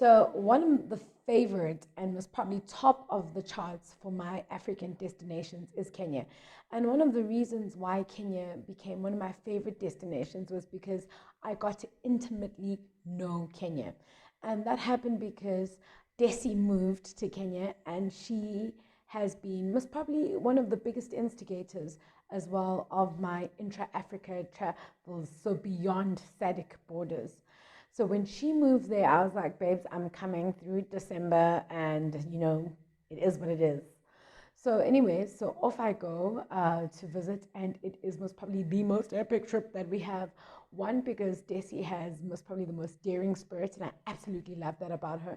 So, one of the favorite and was probably top of the charts for my African destinations is Kenya. And one of the reasons why Kenya became one of my favorite destinations was because I got to intimately know Kenya. And that happened because Desi moved to Kenya and she has been, was probably one of the biggest instigators as well of my intra Africa travels, so beyond SADC borders. So when she moved there, I was like, babes, I'm coming through December, and it is what it is. So, anyways, so off I go to visit, and it is most probably the most epic trip that we have. One, because Desi has most probably the most daring spirit, and I absolutely love that about her.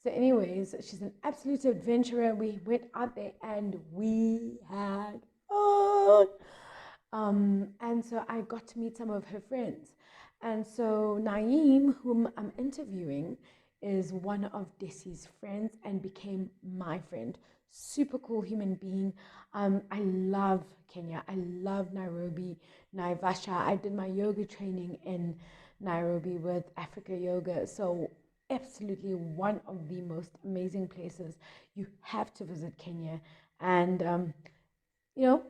So, anyways, she's an absolute adventurer. We went out there and we had fun. And so I got to meet some of her friends. And so Naim, whom I'm interviewing, is one of Desi's friends and became my friend. Super cool human being. I love Kenya. I love Nairobi, Naivasha. I did my yoga training in Nairobi with Africa Yoga. So absolutely one of the most amazing places. You have to visit Kenya. And, you know,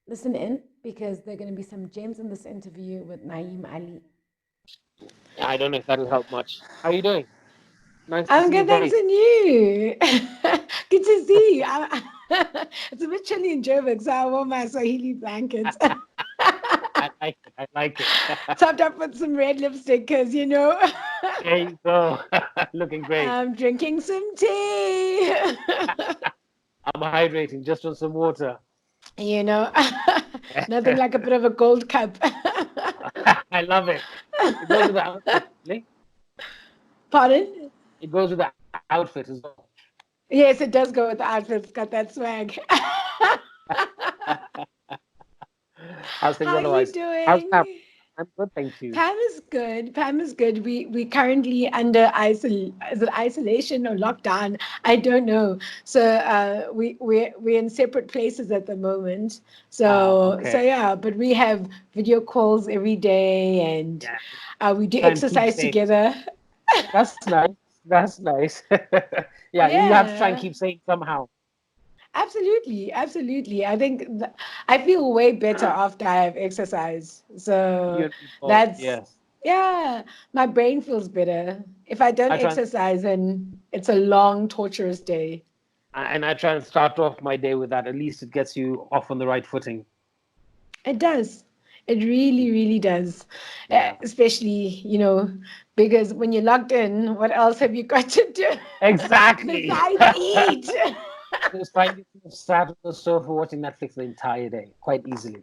listen in because there are going to be some gems in this interview with Naim Ali. I don't know if that'll help much. How are you doing? Nice to I'm see your good, thanks, face. and you? Good to see you. It's a bit chilly in Joburg, so I wore my Swahili blanket. I like it. I like it. Topped up with some red lipstick because, There you go. Looking great. I'm drinking some tea. I'm hydrating just on some water. you know, Nothing like a bit of a gold cup. I love it. It goes with the outfit. Really. Pardon? It goes with the outfit as well. Yes, it does go with the outfit. It's got that swag. How's things How are you otherwise? How's Pam? doing? I'm good, thank you. Pam is good. Pam is good. We currently under is it isolation or lockdown? I don't know. So we're in separate places at the moment. So Okay. yeah, but we have video calls every day, and Yeah. we do Try and keep exercise safe. together. That's nice. That's nice. Yeah, you have to try and Yeah. keep safe somehow. Absolutely, absolutely. I feel way better after I have exercise. You So and me both. that's, Yes. yeah, my brain feels better. If I don't I try and exercise, then it's a long, torturous day. I try and start off my day with that. At least it gets you off on the right footing. It does. It really, really does. Yeah. Especially, because when you're locked in, what else have you got to do Exactly. besides eat? Just find yourself sat on the sofa watching Netflix the entire day, quite easily.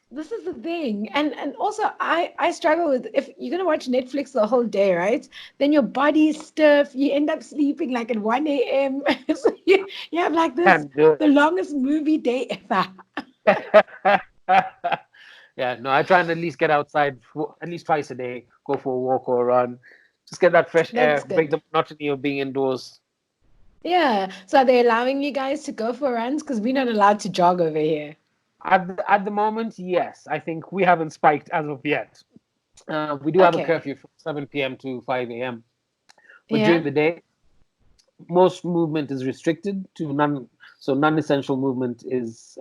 This is the thing. And also I struggle with, if you're gonna watch Netflix the whole day, right? Then your body's stiff, you end up sleeping like at 1 a.m. So you have like this Can't do the longest movie day ever. it. Yeah, no, I try and at least get outside at least twice a day, go for a walk or a run, just get that fresh That's air, break good. the monotony of being indoors. Yeah. So are they allowing you guys to go for runs? Because we're not allowed to jog over here. At the moment, yes, I think we haven't spiked as of yet. We do have a Okay. curfew from 7 p.m. to 5 a.m. But Yeah. during the day, most movement is restricted to none. So non-essential movement is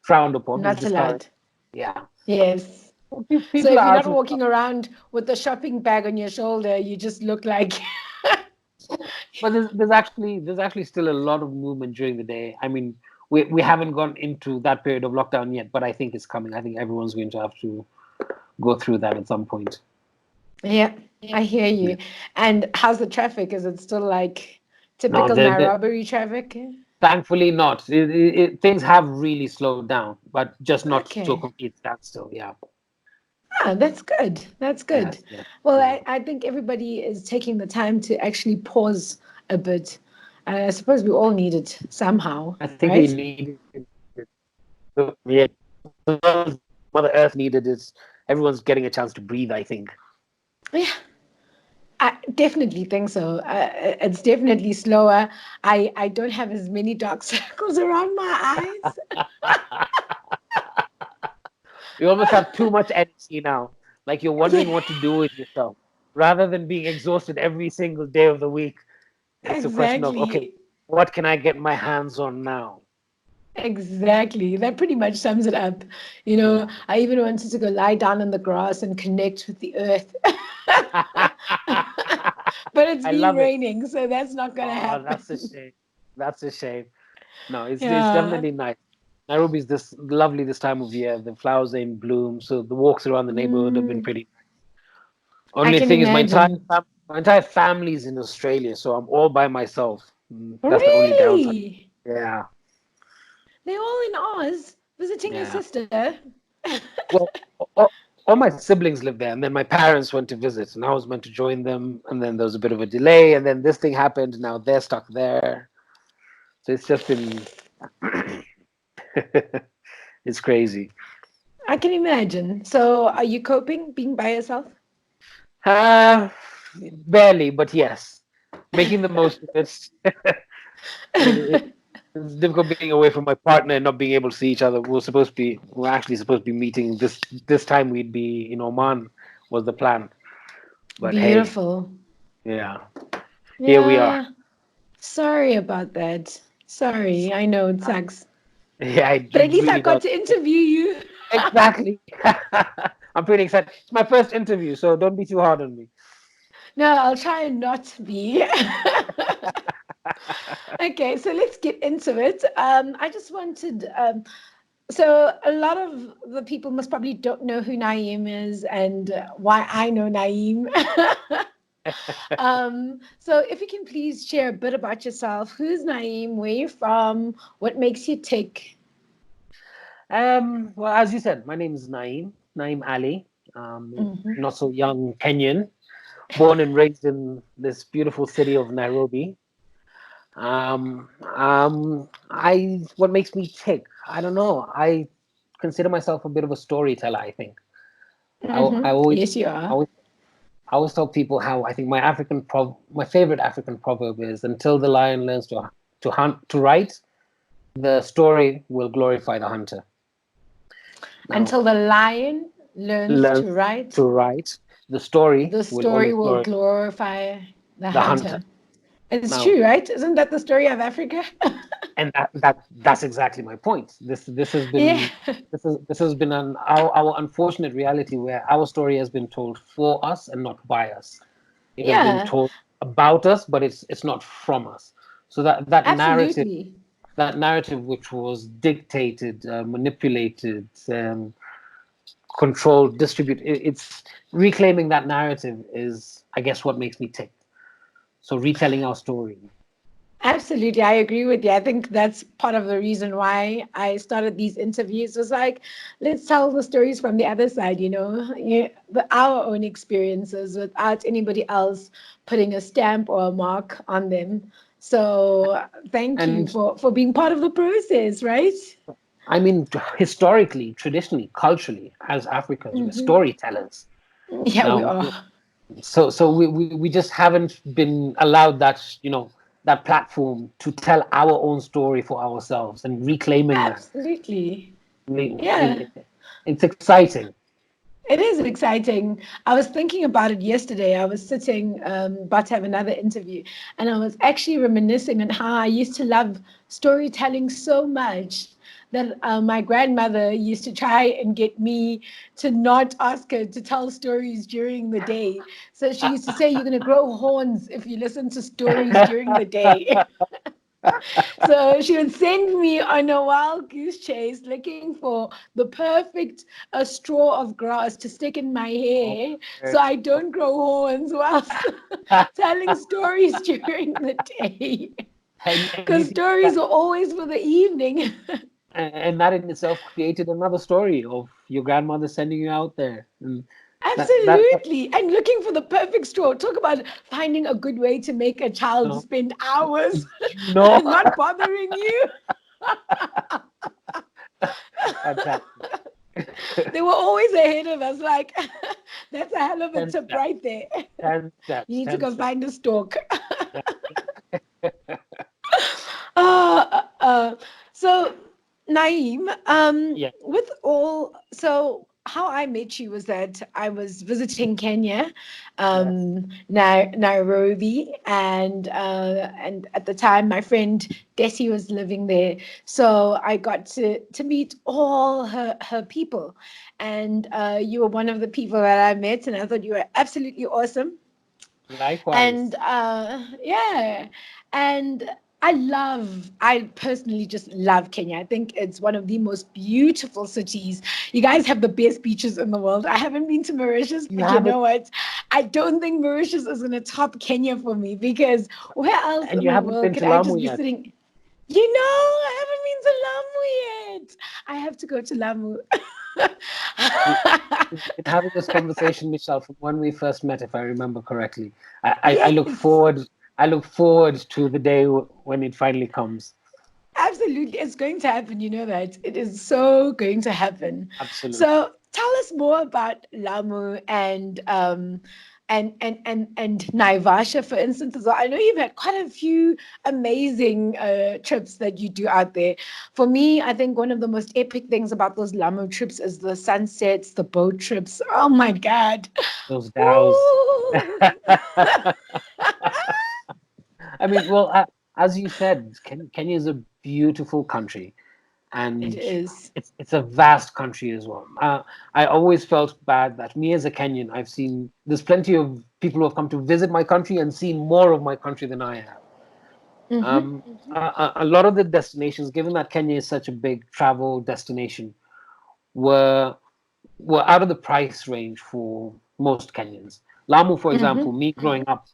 frowned upon, is Not discouraged. allowed. Yeah, Yes. So people if you're are not out and walking about, around with a shopping bag on your shoulder, you just look like but there's actually still a lot of movement during the day. I mean, we haven't gone into that period of lockdown yet, but I think it's coming. I think everyone's going to have to go through that at some point. Yeah, I hear Yeah. you. And how's the traffic? Is it still like No, typical Nairobi traffic? thankfully not. Things have really slowed down, but just not to a Okay. complete standstill. Yeah. Ah, that's good. That's good. Yes. Yes. Well, Yeah. I think everybody is taking the time to actually pause a bit. I suppose we all need it somehow, I think we right? need it. Yeah. As well as Mother Earth needed it. Everyone's getting a chance to breathe, I think. Yeah, I definitely think so. It's definitely slower. I don't have as many dark circles around my eyes. You almost have too much energy now. Like you're wondering what to do with yourself. rather than being exhausted every single day of the week, it's a question of, okay, Exactly. what can I get my hands on now? Exactly. That pretty much sums it up. Yeah. I even wanted to go lie down in the grass and connect with the earth. But it's I been love it. raining, so that's not gonna Oh, that's a happen. shame. That's a shame. No, it's Yeah. definitely nice. Nairobi's this lovely this time of year. The flowers are in bloom, so the walks around the neighborhood have been Mm, pretty. I Only can thing is, imagine. my entire family's in Australia, so I'm all by myself. That's the only downside. Really? Yeah. They're all in Oz visiting your Yeah. sister. Well, all my siblings live there, and then my parents went to visit, and I was meant to join them, and then there was a bit of a delay, and then this thing happened. Now they're stuck there, so it's just been it's crazy. I can imagine. So, are you coping being by yourself? Uh, barely, but yes, making the most of it. It's difficult being away from my partner and not being able to see each other. We're actually supposed to be meeting this time. We'd be in Oman was the plan, but hey, Beautiful. yeah, here we are. Yeah. Sorry about that. Sorry. I know it sucks. Yeah, But at it least I really got does. to interview you. Exactly. I'm pretty excited. It's my first interview, so don't be too hard on me. No, I'll try and not be. Okay, so let's get into it. I just wanted, so a lot of the people must probably don't know who Naeem is and why I know Naeem. So if you can please share a bit about yourself. Who's Naeem? Where you from? What makes you tick? Well, as you said, my name is Naim Ali. Mhm. Not so young Kenyan, born and raised in this beautiful city of Nairobi. What makes me tick? I don't know. I consider myself a bit of a storyteller. I think I always, Yes, you I are. always, I always tell people how I think my favorite African proverb is, "Until the lion learns to hunt to write, the story will glorify the hunter." Now, Until the lion learns learns to write, to write, the story the will story always will glorify glorify the the hunter. hunter. It's Now, true, right? Isn't that the story of Africa? and that's exactly my point. This has Yeah. been this has been our unfortunate reality where our story has been told for us and not by us. It has been Yeah, told about us, but it's not from us. So absolutely. that narrative which was dictated, manipulated, controlled, distributed, it's reclaiming that narrative is, I guess, what makes me tick. So retelling our story. Absolutely, I agree with you. I think that's part of the reason why I started these interviews. Was like, let's tell the stories from the other side, our own experiences without anybody else putting a stamp or a mark on them. So thank you And for being part of the process, right? I mean, historically, traditionally, culturally, as Africans, we're storytellers. Yeah, we Now, are. we just haven't been allowed that platform to tell our own story for ourselves and reclaiming that. Absolutely. I mean, Yeah. it's exciting. It is exciting. I was thinking about it yesterday. I was sitting, about to have another interview, and I was actually reminiscing on how I used to love storytelling so much that my grandmother used to try and get me to not ask her to tell stories during the day. So she used to say, "You're going to grow horns if you listen to stories during the day." So she would send me on a wild goose chase looking for the perfect straw of grass to stick in my hair so I don't grow horns whilst telling stories during the day. And you Because see stories that, are always for the evening. and that in itself created another story of your grandmother sending you out there, and that Absolutely. And looking for the perfect straw. Talk about finding a good way to make a child uh, spend hours you know, not bothering you. fantastic. They were always ahead of us. Like, that's a hell of a 10 tip steps, right there. 10 You steps, need to 10 go steps. find a stalk. Uh, uh, so, Naeem, Yeah. with all, so how I met you was that I was visiting Kenya, Yes. Nairobi, and at the time my friend Desi was living there, so I got to meet all her people, and you were one of the people that I met, and I thought you were absolutely awesome. And Likewise. yeah, and I personally just love Kenya. I think it's one of the most beautiful cities. You guys have the best beaches in the world. I haven't been to Mauritius, You but you haven't, know what? I don't think Mauritius is going to top Kenya for me, because where else and in you the haven't world been could to I Lamu just be yet. sitting? You know, I haven't been to Lamu yet. I have to go to Lamu. We, we've been having this conversation, Michelle, from when we first met, if I remember correctly. I look Yes. forward. I look forward to the day when it finally comes. Absolutely, it's going to happen. You know that it is so going to happen. Absolutely. So tell us more about Lamu and Naivasha, for instance, as well. I know you've had quite a few amazing trips that you do out there. For me, I think one of the most epic things about those Lamu trips is the sunsets, the boat trips. Oh my God! Those DAOs. Ooh. I mean, well, as you said, Kenya is a beautiful country, It and is. it's a vast country as well. I always felt bad that me as a Kenyan, I've seen there's plenty of people who have come to visit my country and seen more of my country than I have. Mm-hmm, A lot of the destinations, given that Kenya is such a big travel destination, were were out of the price range for most Kenyans. Lamu, for example, mm-hmm, me growing up,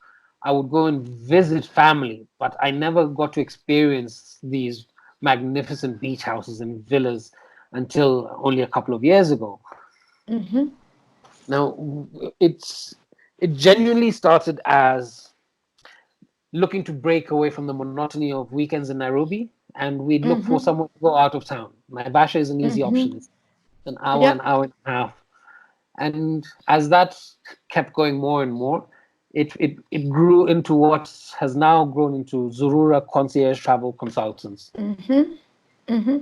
I would go and visit family, but I never got to experience these magnificent beach houses and villas until only a couple of years ago. mm-hmm, Now, it genuinely started as looking to break away from the monotony of weekends in Nairobi, and we'd look for mm-hmm, someone to go out of town. Naivasha is an easy option. mm-hmm. It's an Yep. hour and a half. And as that kept going more and more, it grew into what has now grown into Zurura Concierge Travel Consultants. Mm-hmm. Mm-hmm.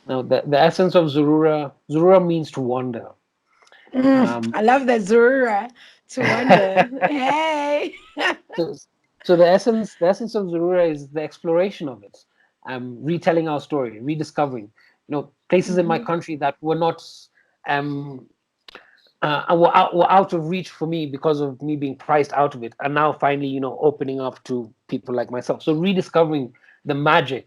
Now, the essence of Zurura means to wander. Um, I love that Zura to wonder. Hey. so, so the essence of Zurura is the exploration of it, retelling our story, rediscovering, places in my Mm-hmm. country that were not um, were out of reach for me because of me being priced out of it, and now finally, opening up to people like myself. So rediscovering the magic.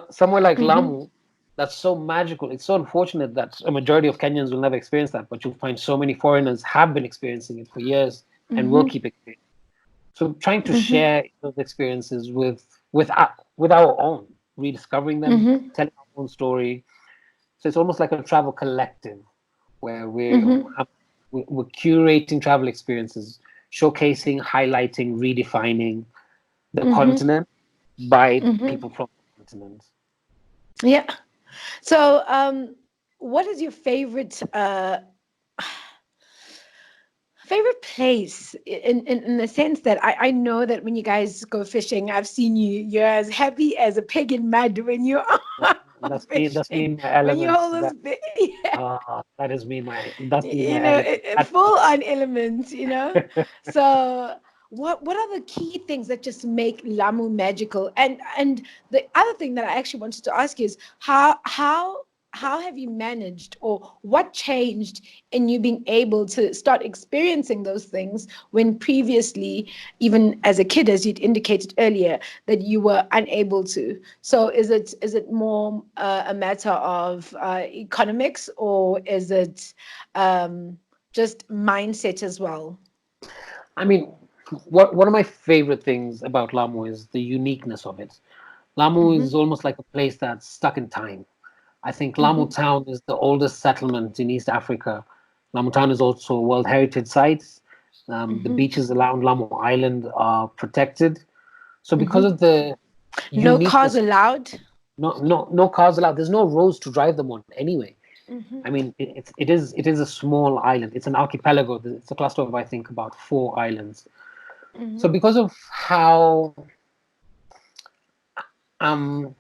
Somewhere like Mm-hmm. Lamu, that's so magical. It's so unfortunate that a majority of Kenyans will never experience that, but you'll find so many foreigners have been experiencing it for years and will Mm-hmm. keep experiencing. So trying to Mm-hmm. share those experiences with our own, rediscovering them, Mm-hmm. telling our own story. So it's almost like a travel collective where Mm-hmm. we're curating travel experiences, showcasing, highlighting, redefining the Mm-hmm. continent by Mm-hmm. people from the continent. Yeah. So, what is your favorite place in the sense that I know that when you guys go fishing, I've seen you're as happy as a pig in mud when you That- are That's me. That's me fishing, in my when you element. hold those big, yeah, That is me. That's me in my you know, element. full on elements, you know. So what are the key things that just make Lamu magical? And the other thing that I actually wanted to ask is how have you managed, or what changed in you being able to start experiencing those things when previously, even as a kid, as you'd indicated earlier, that you were unable to? So is it more a matter of economics, or is it um, just mindset as well? I mean, one of my favorite things about Lamu is the uniqueness of it. Lamu Mm-hmm, is almost like a place that's stuck in time. I think Lamu mm-hmm, Town is the oldest settlement in East Africa. Lamu Town is also a World Heritage Site. The mm-hmm, beaches around Lamu Island are protected. So because mm-hmm. of the No cars uniqueness, allowed. no cars allowed. There's no roads to drive them on anyway. Mm-hmm, I mean, it is a small island. It's an archipelago. It's a cluster of, I think, about 4 islands. So mm-hmm, because of um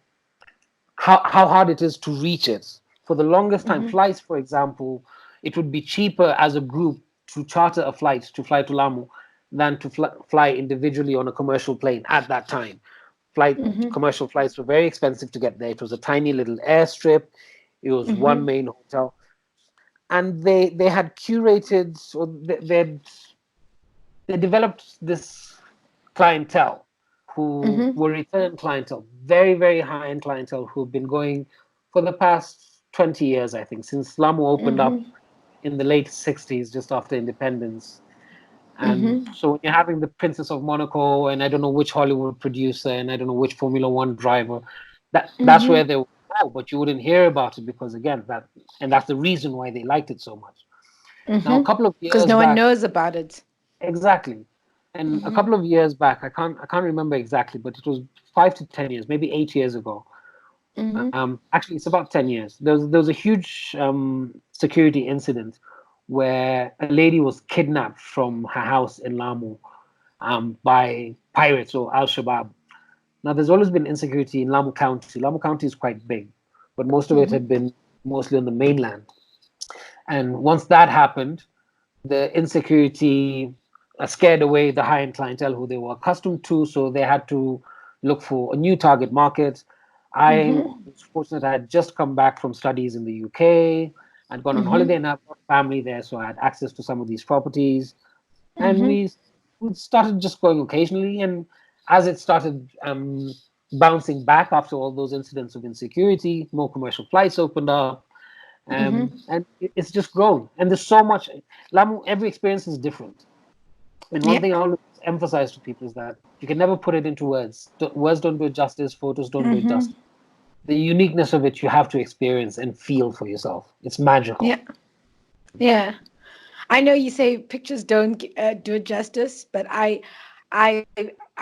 how hard it is to reach it, for the longest time, mm-hmm, flights, for example, it would be cheaper as a group to charter a flight to fly to Lamu than to fly individually on a commercial plane at that time. Commercial flights were very expensive to get there. It was a tiny little airstrip. It was one main hotel, and they had curated, or they developed this clientele who were return clientele, very, very high end clientele who've been going for the past 20 years, I think, since Lamu opened up in the late 60s, just after independence. And so when you're having the Princess of Monaco, and I don't know which Hollywood producer, and I don't know which Formula One driver, that's where they would go, but you wouldn't hear about it because again, that's the reason why they liked it so much. Now, a couple of Because years no one back, knows about it. exactly. And a couple of years back, I can't remember exactly, but it was 5 to 10 years, maybe 8 years ago. Actually, it's about 10 years. There was a huge security incident where a lady was kidnapped from her house in Lamu by pirates or Al Shabaab. Now, there's always been insecurity in Lamu County. Lamu County is quite big, but most of it had been mostly on the mainland. And once that happened, the insecurity scared away the high-end clientele who they were accustomed to, so they had to look for a new target market. I was fortunate; I had just come back from studies in the UK. I'd gone on holiday and I've got family there, so I had access to some of these properties. And we started just going occasionally. And as it started bouncing back after all those incidents of insecurity, more commercial flights opened up, and it's just grown. And there's so much. Lamu, every experience is different. And one Yeah. thing I always emphasize to people is that you can never put it into words. Words don't do it justice. Photos don't do it justice. The uniqueness of it you have to experience and feel for yourself. It's magical. Yeah. Yeah. I know you say pictures don't do it justice, but I, I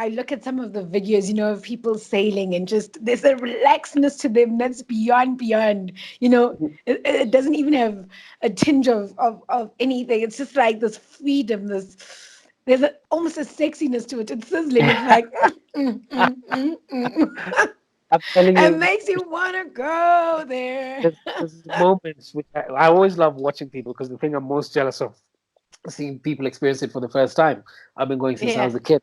look at some of the videos, of people sailing and just there's a relaxedness to them that's beyond. It doesn't even have a tinge of anything. It's just like this freedom, there's almost a sexiness to it. It's sizzling. It's like, I'm telling it you, makes you want to go there. there's moments which I always love watching people because the thing I'm most jealous of seeing people experience it for the first time. I've been going since I Yeah. was a kid.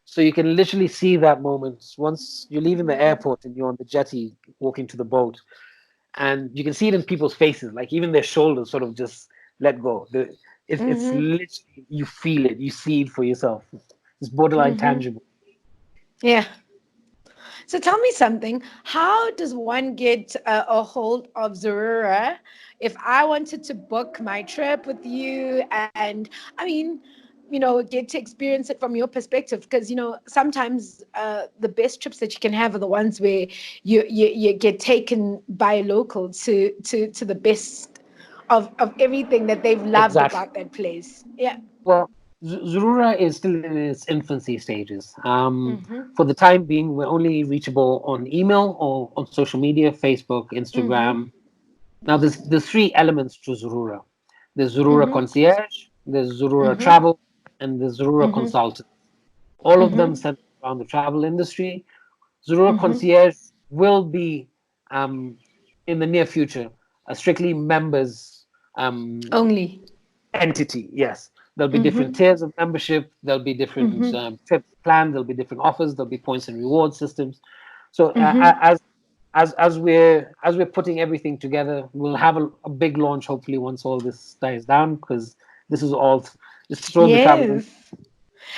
So you can literally see that moment once you're leaving the airport and you're on the jetty walking to the boat, and you can see it in people's faces, like even their shoulders sort of just let go. It's literally you feel it, you see it for yourself. It's borderline tangible. Yeah. So tell me something. How does one get a hold of Zurura if I wanted to book my trip with you and, I mean, get to experience it from your perspective? Because, sometimes the best trips that you can have are the ones where you get taken by a local to the best of everything that they've loved Exactly. about that place. Yeah. Well, Zurura is still in its infancy stages. For the time being, we're only reachable on email or on social media, Facebook, Instagram. Now, there's three elements to Zurura. There's Zurura Concierge, there's Zurura Travel, and there's Zurura Consultant. All of them centered around the travel industry. Zurura Concierge will be, in the near future, a strictly members Only. entity. Yes, there'll be different tiers of membership. There'll be different trips planned. There'll be different offers. There'll be points and reward systems. So as we're putting everything together, we'll have a big launch hopefully once all this dies down because this is all it's thrown the travel. Yes.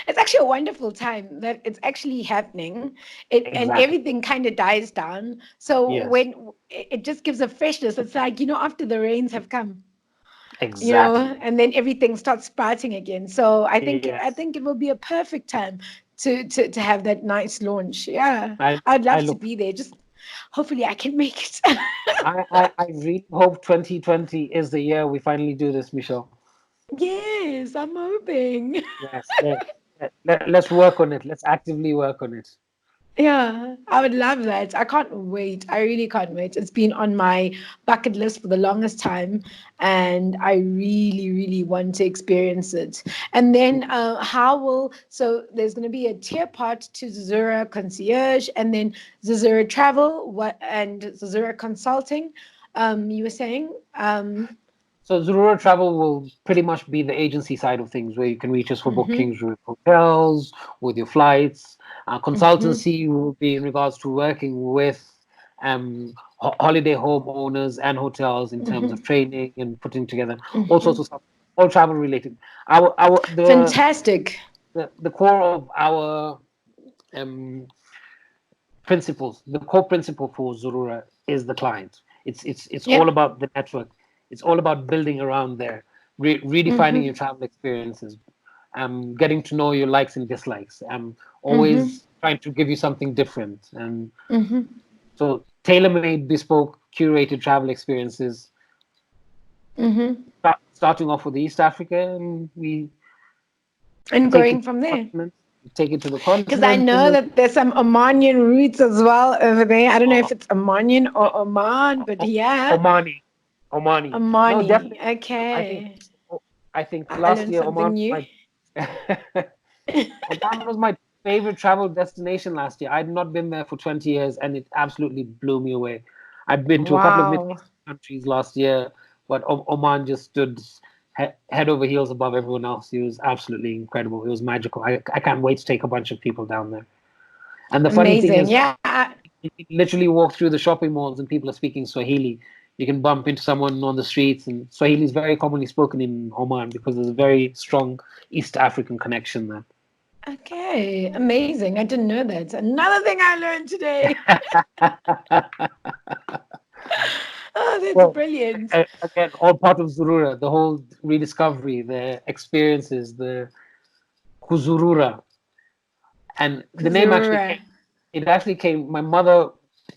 It's actually a wonderful time that it's actually happening. And Exactly. everything kind of dies down. So Yes. when it just gives a freshness, it's like, after the rains have come, Exactly. and then everything starts sprouting again. So I Yes. think it will be a perfect time to have that nice launch. Yeah. I I'd I love to look. be there. Just hopefully I can make it. I really hope 2020 is the year we finally do this, Michelle. Yes, I'm hoping. Yes. Let's work on it. Let's actively work on it. Yeah, I would love that. I can't wait. I really can't wait. It's been on my bucket list for the longest time, and I really, really want to experience it. And then, so there's going to be a tier part to Zuzura Concierge, and then Zuzura Travel, and Zuzura Consulting. You were saying, So Zurura Travel will pretty much be the agency side of things, where you can reach us for Mm-hmm. bookings with hotels, with your flights. Mm-hmm. Consultancy will be in regards to working with holiday homeowners and hotels in terms Mm-hmm. of training and putting together all Mm-hmm. sorts of stuff, all travel related. Our Fantastic. the core of our um, principles, the core principle for Zurura is the client. It's all Yep. about the network. It's all about building around there, redefining Mm-hmm. your travel experiences, getting to know your likes and dislikes, Mm-hmm. always trying to give you something different. And Mm-hmm. so tailor-made, bespoke, curated travel experiences, Mm-hmm. starting off with East Africa, and we And take it going to from the there. continent, take it to the Because I continent, and know then that there's some Omanian roots as well over there. I don't know oh, if it's Omanian or Oman, but yeah, Omani. Omani. No, Omani. definitely. I think Okay. I think I last learned year something Oman new. was my Oman was my favorite travel destination last year. I'd not been there for 20 years and it absolutely blew me away. I'd been to a couple of Middle Wow. Eastern countries last year, but Oman just stood head over heels above everyone else. It was absolutely incredible. It was magical. I can't wait to take a bunch of people down there. And the funny thing Amazing. is, Yeah. you can literally walk through the shopping malls and people are speaking Swahili. You can bump into someone on the streets, and Swahili is very commonly spoken in Oman because there's a very strong East African connection there. Okay. Amazing. I didn't know that. Another thing I learned today. Oh, that's Well, brilliant. again, all part of Zurura, the whole rediscovery, the experiences, the Kuzurura. And the name actually Kuzura. came, it actually came, my mother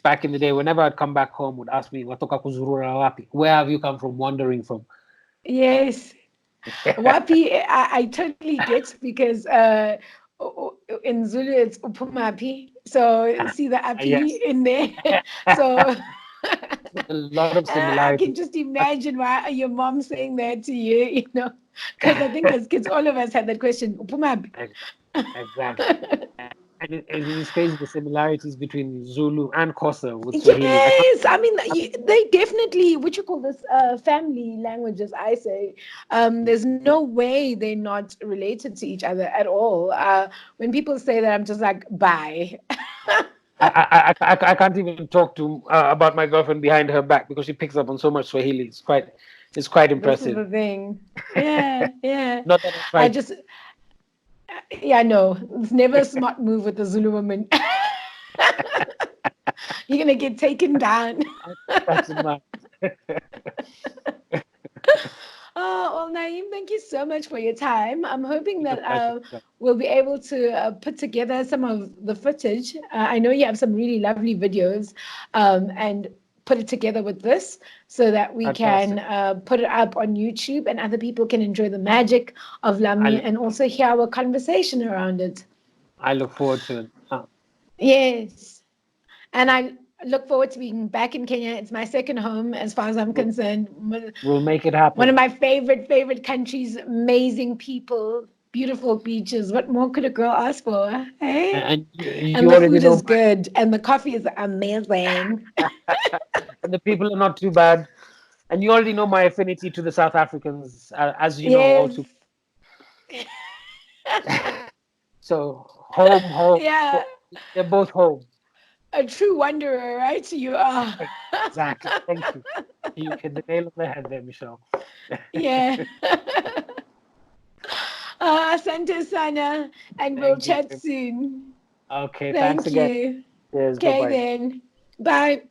back in the day, whenever I'd come back home, would ask me, Watoka Kuzurura wapi? Where have you come from, wandering from? Yes. Wapi, I totally get because in Zulu it's upumapi. So see the api Yes, in there. So a lot of I similarities. can just imagine why your mom saying that to you, because I think as kids, all of us had that question, upumapi. Exactly. And it is crazy the similarities between Zulu and Xhosa with Swahili. I can't. Yes, I mean they definitely what you call this family languages. I say there's no way they're not related to each other at all. When people say that, I'm just like, bye. I can't even talk to about my girlfriend behind her back because she picks up on so much Swahili. It's quite This is impressive. the thing. Yeah, yeah. Not that I I tried. just yeah, no, it's never a smart move with the Zulu woman. You're gonna get taken down. That's my Oh, well, Naeem, thank you so much for your time. I'm hoping it's a that pleasure. we'll be able to put together some of the footage. I know you have some really lovely videos and put it together with this so that we can Fantastic. put it up on YouTube and other people can enjoy the magic of Lamu I and also hear our conversation around it. I look forward to it. Yes. And I look forward to being back in Kenya. It's my second home as far as I'm We'll, concerned. we'll make it One of happen. my favorite countries, amazing people, beautiful beaches. What more could a girl ask for? Hey? And And you the already food know is good and the coffee is amazing. and the people are not too bad. And you already know my affinity to the South Africans, as you know all Yes. too. So home, home. Yeah. They're both home. A true wanderer, right? You are. Exactly. Thank you. You hit the nail on the head there, Michelle. Yeah. Asante sana. And we'll Thank you. chat soon. Okay, thanks Thank again. you. Cheers. Bye Okay, bye. then. Bye.